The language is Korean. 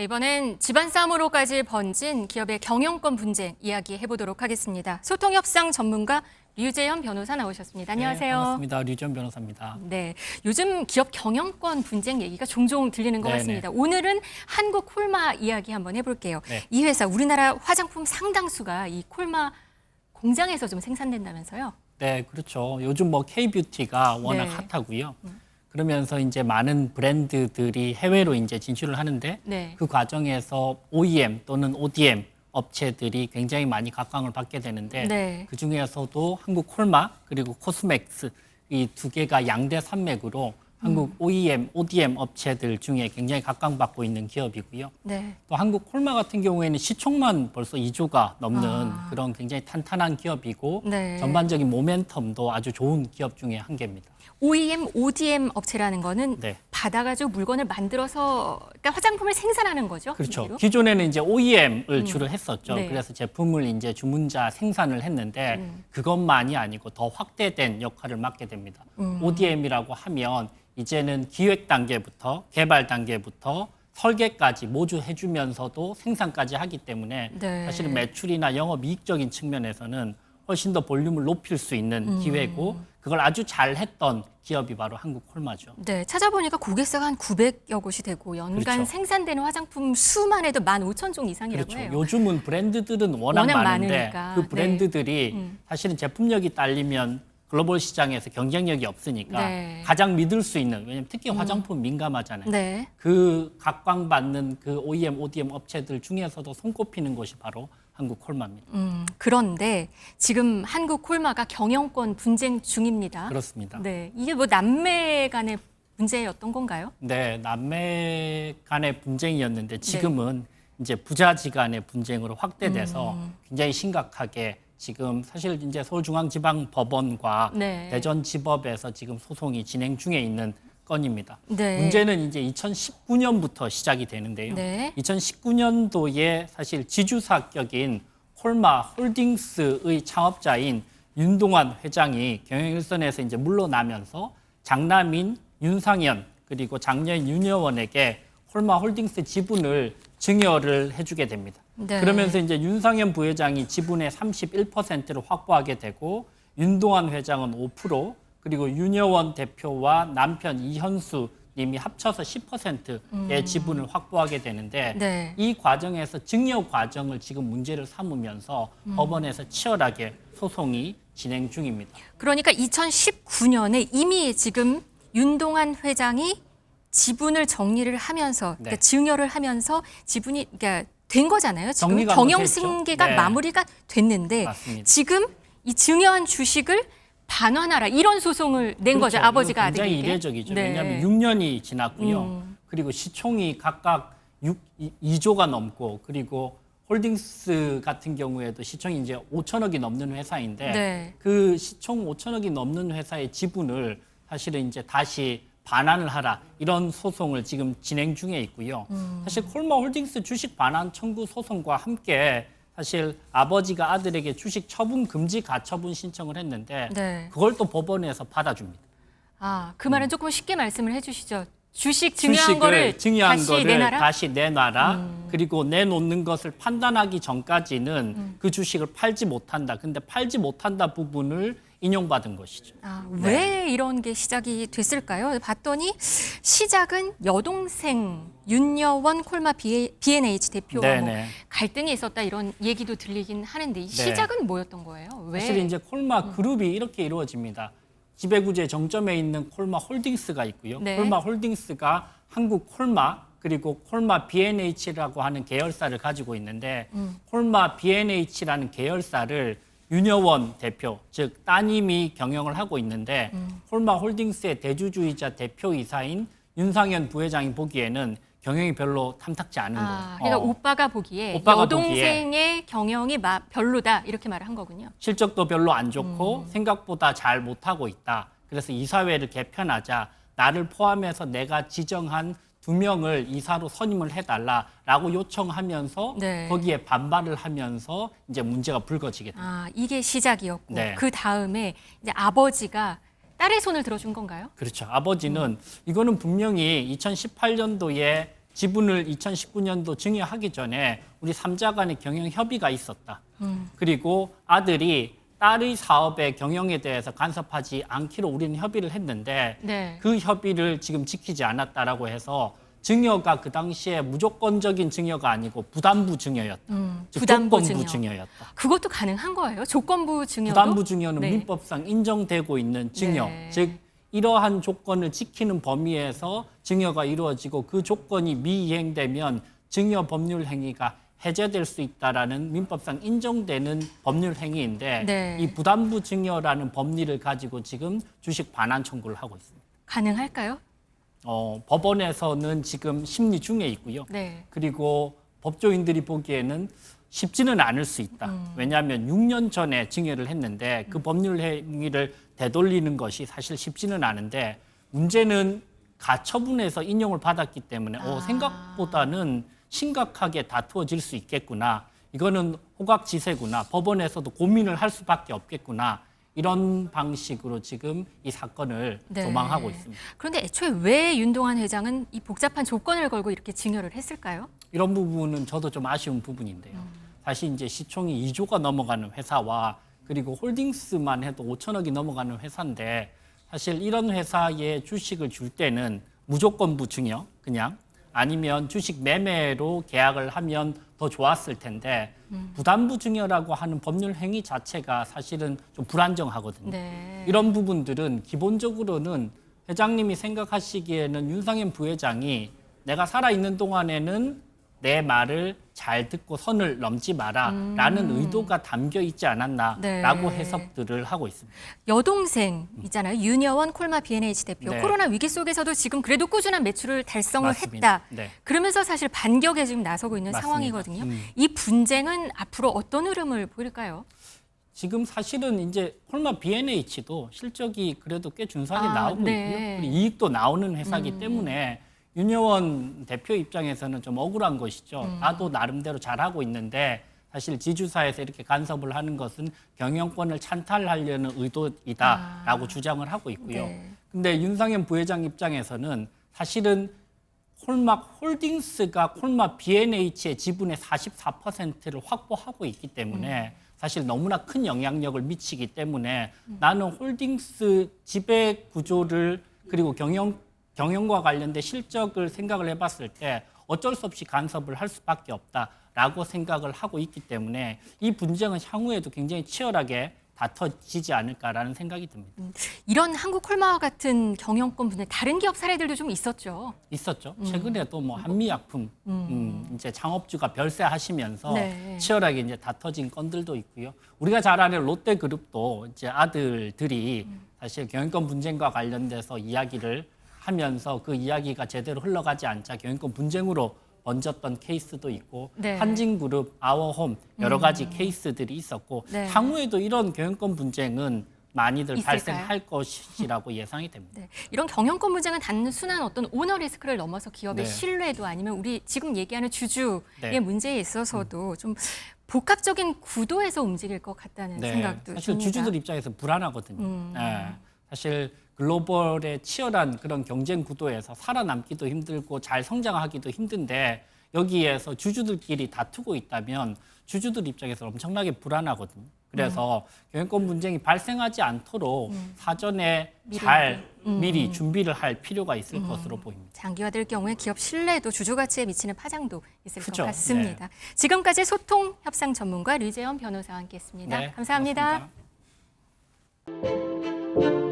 네, 이번엔 집안 싸움으로까지 번진 기업의 경영권 분쟁 이야기해 보도록 하겠습니다. 소통협상 전문가 류재현 변호사 나오셨습니다. 안녕하세요. 네, 반갑습니다. 류재현 변호사입니다. 네, 요즘 기업 경영권 분쟁 얘기가 종종 들리는 것 네네. 같습니다. 오늘은 한국 콜마 이야기 한번 해볼게요. 네. 이 회사 우리나라 화장품 상당수가 이 콜마 공장에서 좀 생산된다면서요? 네, 그렇죠. 요즘 뭐 K-뷰티가 워낙 네. 핫하고요. 그러면서 이제 많은 브랜드들이 해외로 이제 진출을 하는데 네. 그 과정에서 OEM 또는 ODM 업체들이 굉장히 많이 각광을 받게 되는데 네. 그 중에서도 한국 콜마 그리고 코스맥스 이 두 개가 양대 산맥으로 한국 OEM, ODM 업체들 중에 굉장히 각광받고 있는 기업이고요. 네. 또 한국 콜마 같은 경우에는 시총만 벌써 2조가 넘는 그런 굉장히 탄탄한 기업이고 네. 전반적인 모멘텀도 아주 좋은 기업 중에 한 개입니다. OEM, ODM 업체라는 거는 네. 받아가지고 물건을 만들어서 그러니까 화장품을 생산하는 거죠? 그렇죠. 한마디로? 기존에는 이제 OEM을 주로 했었죠. 네. 그래서 제품을 이제 주문자 생산을 했는데 그것만이 아니고 더 확대된 역할을 맡게 됩니다. ODM이라고 하면 이제는 기획 단계부터 개발 단계부터 설계까지 모두 해주면서도 생산까지 하기 때문에 네. 사실은 매출이나 영업 이익적인 측면에서는 훨씬 더 볼륨을 높일 수 있는 기회고 그걸 아주 잘했던 기업이 바로 한국 콜마죠. 네, 찾아보니까 고객사가 한 900여 곳이 되고 연간 그렇죠. 생산되는 화장품 수만 해도 15,000종 이상이라고 그렇죠. 해요. 요즘은 브랜드들은 워낙 많은데 많으니까. 그 브랜드들이 사실은 제품력이 딸리면 글로벌 시장에서 경쟁력이 없으니까 네. 가장 믿을 수 있는 왜냐면 특히 화장품 민감하잖아요. 네. 그 각광받는 그 OEM, ODM 업체들 중에서도 손꼽히는 곳이 바로 한국 콜마입니다. 그런데 지금 한국 콜마가 경영권 분쟁 중입니다. 그렇습니다. 네, 이게 뭐 남매 간의 문제였던 건가요? 네, 남매 간의 분쟁이었는데 지금은 이제 부자지간의 분쟁으로 확대돼서 굉장히 심각하게 지금 사실 이제 서울중앙지방법원과 네. 대전지법에서 지금 소송이 진행 중에 있는 건입니다. 네. 문제는 이제 2019년부터 시작이 되는데요. 네. 2019년도에 사실 지주사격인 콜마 홀딩스의 창업자인 윤동환 회장이 경영일선에서 이제 물러나면서 장남인 윤상현 그리고 장녀인 윤여원에게 콜마 홀딩스 지분을 증여를 해주게 됩니다. 네. 그러면서 이제 윤상현 부회장이 지분의 31%를 확보하게 되고 윤동환 회장은 5%, 그리고 윤여원 대표와 남편 이현수 님이 합쳐서 10%의 지분을 확보하게 되는데 네. 이 과정에서 증여 과정을 지금 문제를 삼으면서 법원에서 치열하게 소송이 진행 중입니다. 그러니까 2019년에 이미 지금 윤동환 회장이 지분을 정리를 하면서 그러니까 네. 증여를 하면서 지분이 그러니까 된 거잖아요. 지금 정리가 경영 못했죠. 승계가 네. 마무리가 됐는데 맞습니다. 지금 이 증여한 주식을 반환하라 이런 소송을 낸 거죠. 그렇죠. 아버지가 이거 굉장히 아들에게. 이례적이죠. 네. 왜냐하면 6년이 지났고요. 그리고 시총이 각각 2조가 넘고 그리고 홀딩스 같은 경우에도 시총이 이제 5천억이 넘는 회사인데 네. 그 시총 5천억이 넘는 회사의 지분을 사실은 이제 다시 반환을 하라 이런 소송을 지금 진행 중에 있고요. 사실 콜마 홀딩스 주식 반환 청구 소송과 함께 사실 아버지가 아들에게 주식 처분 금지 가처분 신청을 했는데 네. 그걸 또 법원에서 받아줍니다. 아, 그 말은 조금 쉽게 말씀을 해주시죠. 주식 증여한 거를 증여한 다시 거를 내놔라. 다시 내놔라. 그리고 내놓는 것을 판단하기 전까지는 그 주식을 팔지 못한다. 근데 팔지 못한다 부분을 인용받은 것이죠. 아, 왜 이런 게 시작이 됐을까요? 봤더니 시작은 여동생 윤여원 콜마 B&H 대표와 뭐 네네. 갈등이 있었다 이런 얘기도 들리긴 하는데 이 네. 시작은 뭐였던 거예요? 왜? 사실 이제 콜마 그룹이 이렇게 이루어집니다. 지배구조의 정점에 있는 콜마 홀딩스가 있고요. 네. 콜마 홀딩스가 한국 콜마 그리고 콜마 B&H라고 하는 계열사를 가지고 있는데 콜마 B&H라는 계열사를 윤여원 대표, 즉 따님이 경영을 하고 있는데 콜마 홀딩스의 대주주이자 대표이사인 윤상현 부회장이 보기에는 경영이 별로 탐탁지 않은 거예요. 그러니까 오빠가 보기에 오빠가 여동생의 경영이 별로다 이렇게 말을 한 거군요. 실적도 별로 안 좋고 생각보다 잘 못하고 있다. 그래서 이사회를 개편하자 나를 포함해서 내가 지정한 2명을 이사로 선임을 해달라라고 요청하면서 네. 거기에 반발을 하면서 이제 문제가 불거지게 됩니다. 아, 이게 시작이었고 네. 그 다음에 이제 아버지가 딸의 손을 들어준 건가요? 그렇죠. 아버지는 이거는 분명히 2018년도에 지분을 2019년도 증여하기 전에 우리 삼자 간의 경영 협의가 있었다. 그리고 아들이 딸의 사업의 경영에 대해서 간섭하지 않기로 우리는 협의를 했는데 네. 그 협의를 지금 지키지 않았다라고 해서 증여가 그 당시에 무조건적인 증여가 아니고 부담부 증여였다. 즉 부담부 조건부 증여. 증여였다. 그것도 가능한 거예요? 조건부 증여도? 부담부 증여는 네. 민법상 인정되고 있는 증여, 네. 즉 이러한 조건을 지키는 범위에서 증여가 이루어지고 그 조건이 미이행되면 증여 법률 행위가 해제될 수 있다라는 민법상 인정되는 법률 행위인데 네. 이 부담부 증여라는 법리를 가지고 지금 주식 반환 청구를 하고 있습니다. 가능할까요? 법원에서는 지금 심리 중에 있고요. 네. 그리고 법조인들이 보기에는 쉽지는 않을 수 있다. 왜냐하면 6년 전에 증여를 했는데 그 법률 행위를 되돌리는 것이 사실 쉽지는 않은데 문제는 가처분에서 인용을 받았기 때문에 생각보다는 심각하게 다투어질 수 있겠구나. 이거는 호각지세구나. 법원에서도 고민을 할 수밖에 없겠구나. 이런 방식으로 지금 이 사건을 네. 조망하고 있습니다. 그런데 애초에 왜 윤동환 회장은 이 복잡한 조건을 걸고 이렇게 증여를 했을까요? 이런 부분은 저도 좀 아쉬운 부분인데요. 사실 이제 시총이 2조가 넘어가는 회사와 그리고 홀딩스만 해도 5천억이 넘어가는 회사인데 사실 이런 회사에 주식을 줄 때는 무조건부 증여 그냥 아니면 주식 매매로 계약을 하면 더 좋았을 텐데 부담부 증여라고 하는 법률 행위 자체가 사실은 좀 불안정하거든요. 네. 이런 부분들은 기본적으로는 회장님이 생각하시기에는 윤상현 부회장이 내가 살아있는 동안에는 내 말을 잘 듣고 선을 넘지 마라라는 의도가 담겨 있지 않았나라고 네. 해석들을 하고 있습니다. 여동생이잖아요. 윤여원 콜마 B&H 대표. 네. 코로나 위기 속에서도 지금 그래도 꾸준한 매출을 달성을 맞습니다. 했다. 네. 그러면서 사실 반격에 지금 나서고 있는 맞습니다. 상황이거든요. 이 분쟁은 앞으로 어떤 흐름을 보일까요? 지금 사실은 이제 콜마 B&H도 실적이 그래도 꽤 준수하게 나오고 네. 있고요. 그리고 이익도 나오는 회사이기 때문에 윤여원 대표 입장에서는 좀 억울한 것이죠. 나도 나름대로 잘하고 있는데 사실 지주사에서 이렇게 간섭을 하는 것은 경영권을 찬탈하려는 의도이다라고 주장을 하고 있고요. 네. 근데 윤상현 부회장 입장에서는 사실은 콜막 홀딩스가 콜마 B&H의 지분의 44%를 확보하고 있기 때문에 사실 너무나 큰 영향력을 미치기 때문에 나는 홀딩스 지배 구조를 그리고 경영과 관련된 실적을 생각을 해봤을 때 어쩔 수 없이 간섭을 할 수밖에 없다라고 생각을 하고 있기 때문에 이 분쟁은 향후에도 굉장히 치열하게 다퉈지지 않을까라는 생각이 듭니다. 이런 한국 콜마와 같은 경영권 분쟁 다른 기업 사례들도 좀 있었죠. 있었죠. 최근에도 뭐 한미약품 이제 창업주가 별세하시면서 네. 치열하게 이제 다퉈진 건들도 있고요. 우리가 잘 아는 롯데그룹도 이제 아들들이 사실 경영권 분쟁과 관련돼서 이야기를 하면서 그 이야기가 제대로 흘러가지 않자 경영권 분쟁으로 번졌던 케이스도 있고 네. 한진그룹, 아워홈 여러 가지 케이스들이 있었고 네. 향후에도 이런 경영권 분쟁은 많이들 있을까요? 발생할 것이라고 예상이 됩니다. 네. 이런 경영권 분쟁은 단순한 어떤 오너 리스크를 넘어서 기업의 네. 신뢰도 아니면 우리 지금 얘기하는 주주의 네. 문제에 있어서도 좀 복합적인 구도에서 움직일 것 같다는 생각도 사실 듭니다. 주주들 입장에서 불안하거든요. 예, 사실 글로벌의 치열한 그런 경쟁 구도에서 살아남기도 힘들고 잘 성장하기도 힘든데 여기에서 주주들끼리 다투고 있다면 주주들 입장에서 엄청나게 불안하거든요. 그래서 경영권 분쟁이 발생하지 않도록 사전에 미리 준비를 할 필요가 있을 것으로 보입니다. 장기화될 경우에 기업 신뢰도 주주 가치에 미치는 파장도 있을 그죠. 것 같습니다. 지금까지 소통 협상 전문가 류재현 변호사와 함께했습니다. 네, 감사합니다. 고맙습니다.